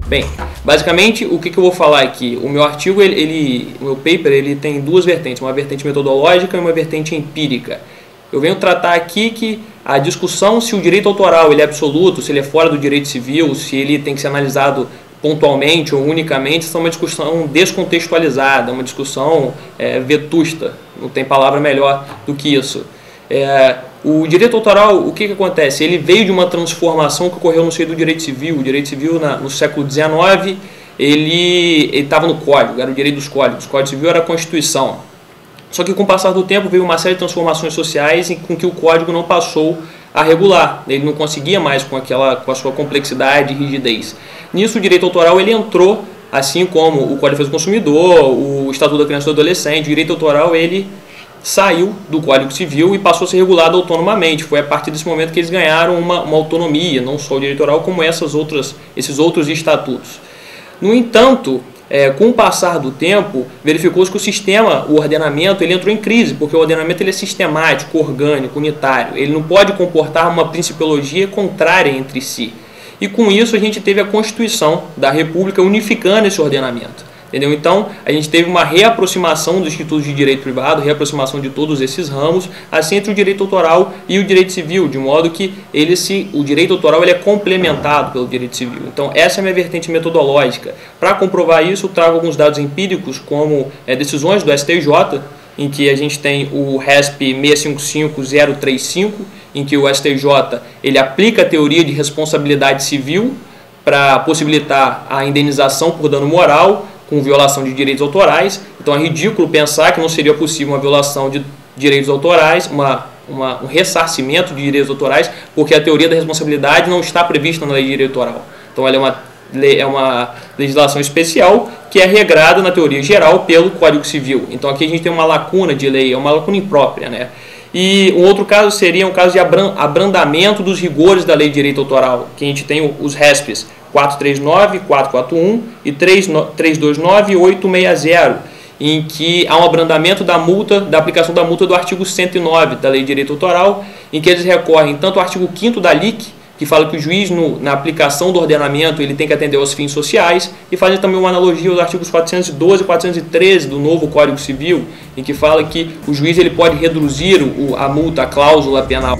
Bem, basicamente o que eu vou falar aqui, o meu artigo, o meu paper, ele tem duas vertentes, uma vertente metodológica e uma vertente empírica. Eu venho tratar aqui que a discussão se o direito autoral ele é absoluto, se ele é fora do direito civil, se ele tem que ser analisado pontualmente ou unicamente, isso é uma discussão descontextualizada, uma discussão vetusta, não tem palavra melhor do que isso. O direito autoral, o que acontece? Ele veio de uma transformação que ocorreu no seio do direito civil. O direito civil no século XIX, ele estava no Código, era o direito dos códigos. O Código Civil era a Constituição. Só que com o passar do tempo veio uma série de transformações sociais com que o Código não passou a regular. Ele não conseguia mais com a sua complexidade e rigidez. Nisso o direito autoral ele entrou, assim como o Código de Defesa do Consumidor, o Estatuto da Criança e do Adolescente. O direito autoral ele saiu do Código Civil e passou a ser regulado autonomamente. Foi a partir desse momento que eles ganharam uma autonomia, não só o direito autoral, como esses outros estatutos. No entanto, com o passar do tempo, verificou-se que o ordenamento, ele entrou em crise, porque o ordenamento ele é sistemático, orgânico, unitário. Ele não pode comportar uma principiologia contrária entre si. E com isso a gente teve a Constituição da República unificando esse ordenamento. Entendeu? Então, a gente teve uma reaproximação dos institutos de direito privado, reaproximação de todos esses ramos, assim entre o direito autoral e o direito civil, de modo que o direito autoral ele é complementado pelo direito civil. Então, essa é a minha vertente metodológica. Para comprovar isso, eu trago alguns dados empíricos, como decisões do STJ, em que a gente tem o RESP 655035, em que o STJ ele aplica a teoria de responsabilidade civil para possibilitar a indenização por dano moral, com violação de direitos autorais. Então é ridículo pensar que não seria possível uma violação de direitos autorais, um ressarcimento de direitos autorais, porque a teoria da responsabilidade não está prevista na lei de direito autoral. Então ela é uma legislação especial que é regrada na teoria geral pelo Código Civil. Então aqui a gente tem uma lacuna de lei, é uma lacuna imprópria, né? E um outro caso seria um caso de abrandamento dos rigores da lei de direito autoral, que a gente tem os RESPs 439, 441 e 329 e 860, em que há um abrandamento da aplicação da multa do artigo 109 da Lei de Direito Autoral, em que eles recorrem tanto ao artigo 5º da LIC, que fala que o juiz, na aplicação do ordenamento, ele tem que atender aos fins sociais, e fazem também uma analogia aos artigos 412 e 413 do novo Código Civil, em que fala que o juiz ele pode reduzir a multa, a cláusula penal.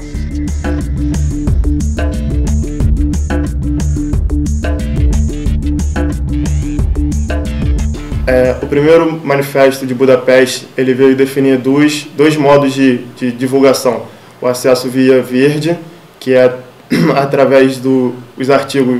O primeiro manifesto de Budapeste ele veio definir dois modos de divulgação. O acesso via verde, que é através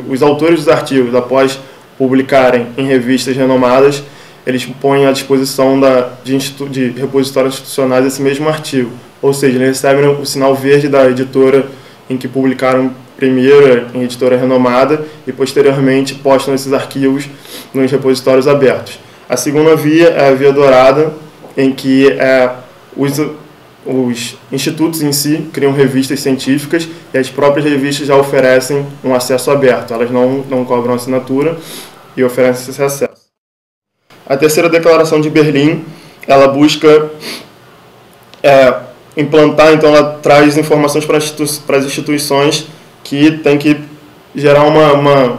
os autores dos artigos, após publicarem em revistas renomadas, eles põem à disposição de repositórios institucionais esse mesmo artigo. Ou seja, eles recebem o sinal verde da editora em que publicaram primeiro em editora renomada e posteriormente postam esses arquivos nos repositórios abertos. A segunda via é a via dourada, em que os institutos em si criam revistas científicas e as próprias revistas já oferecem um acesso aberto. Elas não cobram assinatura e oferecem esse acesso. A terceira declaração de Berlim, ela busca implantar, então ela traz informações para as instituições que tem que gerar um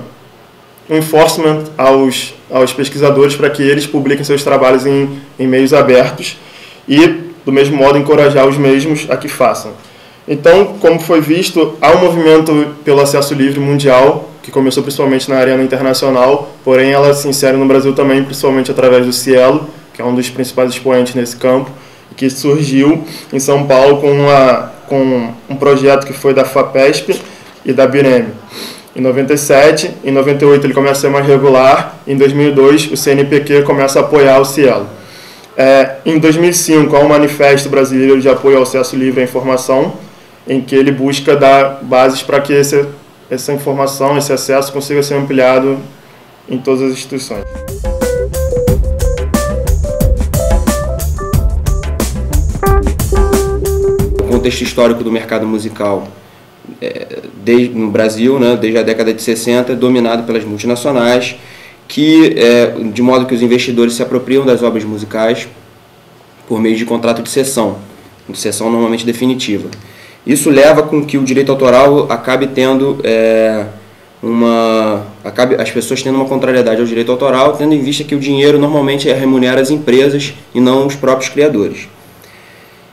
enforcement aos pesquisadores para que eles publiquem seus trabalhos em meios abertos e, do mesmo modo, encorajar os mesmos a que façam. Então, como foi visto, há um movimento pelo acesso livre mundial, que começou principalmente na arena internacional, porém ela se insere no Brasil também, principalmente através do Cielo, que é um dos principais expoentes nesse campo, que surgiu em São Paulo com um projeto que foi da FAPESP e da BIREM. Em 97, em 98 ele começa a ser mais regular, em 2002 o CNPq começa a apoiar o Cielo. Em 2005 há um manifesto brasileiro de apoio ao acesso livre à informação, em que ele busca dar bases para que essa informação, esse acesso consiga ser ampliado em todas as instituições. O contexto histórico do mercado musical no Brasil, né, desde a década de 60, é dominado pelas multinacionais, de modo que os investidores se apropriam das obras musicais por meio de contrato de cessão normalmente definitiva. Isso leva com que o direito autoral acabe tendo as pessoas tendo uma contrariedade ao direito autoral, tendo em vista que o dinheiro normalmente remunera as empresas e não os próprios criadores.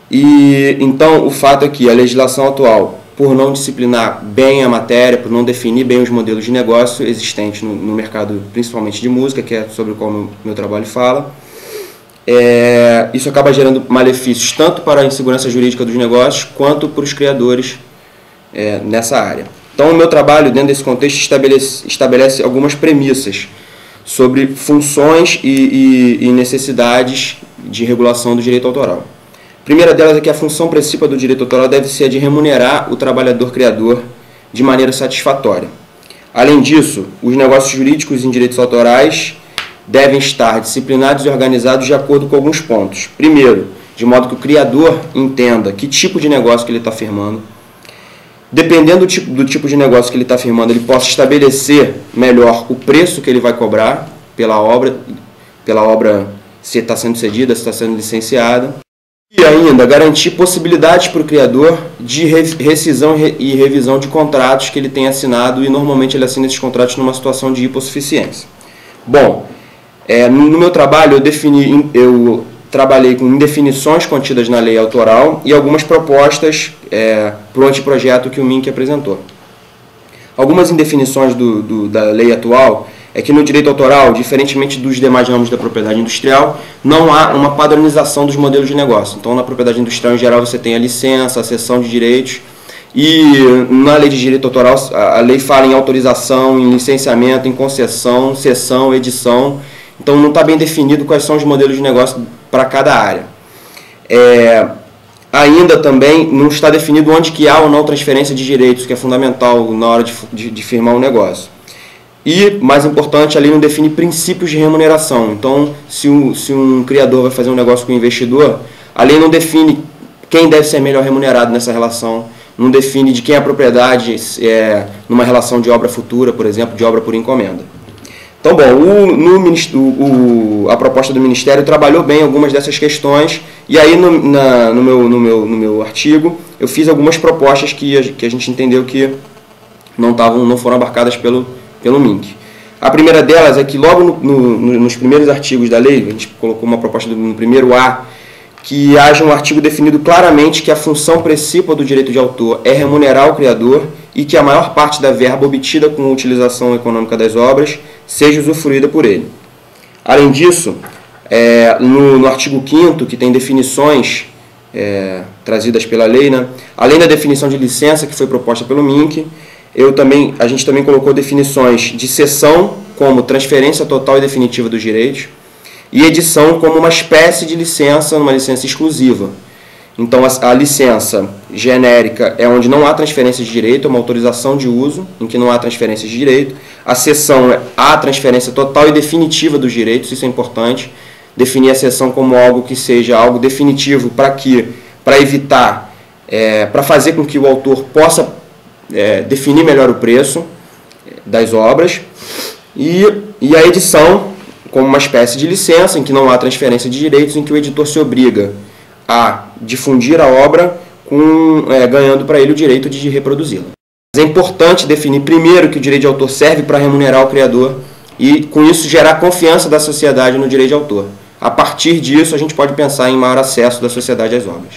E então o fato é que a legislação atual, por não disciplinar bem a matéria, por não definir bem os modelos de negócio existentes no mercado, principalmente de música, que é sobre o qual meu trabalho fala, isso acaba gerando malefícios tanto para a insegurança jurídica dos negócios quanto para os criadores nessa área. Então, o meu trabalho, dentro desse contexto, estabelece algumas premissas sobre funções e necessidades de regulação do direito autoral. A primeira delas é que a função principal do direito autoral deve ser a de remunerar o trabalhador criador de maneira satisfatória. Além disso, os negócios jurídicos em direitos autorais devem estar disciplinados e organizados de acordo com alguns pontos. Primeiro, de modo que o criador entenda que tipo de negócio que ele está firmando. Dependendo do tipo de negócio que ele está firmando, ele possa estabelecer melhor o preço que ele vai cobrar pela obra se está sendo cedida, se está sendo licenciada. E ainda garantir possibilidades para o criador de rescisão e revisão de contratos que ele tem assinado, e normalmente ele assina esses contratos numa situação de hipossuficiência. Bom, no meu trabalho eu trabalhei com indefinições contidas na lei autoral e algumas propostas para o anteprojeto que o MINC apresentou. Algumas indefinições da lei atual é que no direito autoral, diferentemente dos demais ramos da propriedade industrial, não há uma padronização dos modelos de negócio. Então, na propriedade industrial, em geral, você tem a licença, a cessão de direitos, e na lei de direito autoral, a lei fala em autorização, em licenciamento, em concessão, cessão, edição. Então, não está bem definido quais são os modelos de negócio para cada área. Ainda também não está definido onde que há ou não transferência de direitos, que é fundamental na hora de firmar um negócio. E, mais importante, a lei não define princípios de remuneração. Então, se um criador vai fazer um negócio com um investidor, a lei não define quem deve ser melhor remunerado nessa relação, não define de quem é a propriedade numa relação de obra futura, por exemplo, de obra por encomenda. Então, bom, a proposta do Ministério trabalhou bem algumas dessas questões, e aí no meu artigo eu fiz algumas propostas que a gente entendeu que não foram abarcadas pelo MINC. A primeira delas é que logo nos primeiros artigos da lei, a gente colocou uma proposta no primeiro A, que haja um artigo definido claramente que a função principal do direito de autor é remunerar o criador e que a maior parte da verba obtida com a utilização econômica das obras seja usufruída por ele. Além disso, no artigo 5º, que tem definições trazidas pela lei, né, além da definição de licença que foi proposta pelo MINC, a gente também colocou definições de cessão como transferência total e definitiva dos direitos e edição como uma espécie de licença, uma licença exclusiva. Então, a licença genérica é onde não há transferência de direito, é uma autorização de uso em que não há transferência de direito. A cessão é a transferência total e definitiva dos direitos, isso é importante. Definir a cessão como algo que seja algo definitivo para evitar, para fazer com que o autor possa definir melhor o preço das obras. E a edição como uma espécie de licença em que não há transferência de direitos, em que o editor se obriga a difundir a obra ganhando para ele o direito de reproduzi-la. Mas é importante definir primeiro que o direito de autor serve para remunerar o criador e, com isso, gerar confiança da sociedade no direito de autor. A partir disso, a gente pode pensar em maior acesso da sociedade às obras.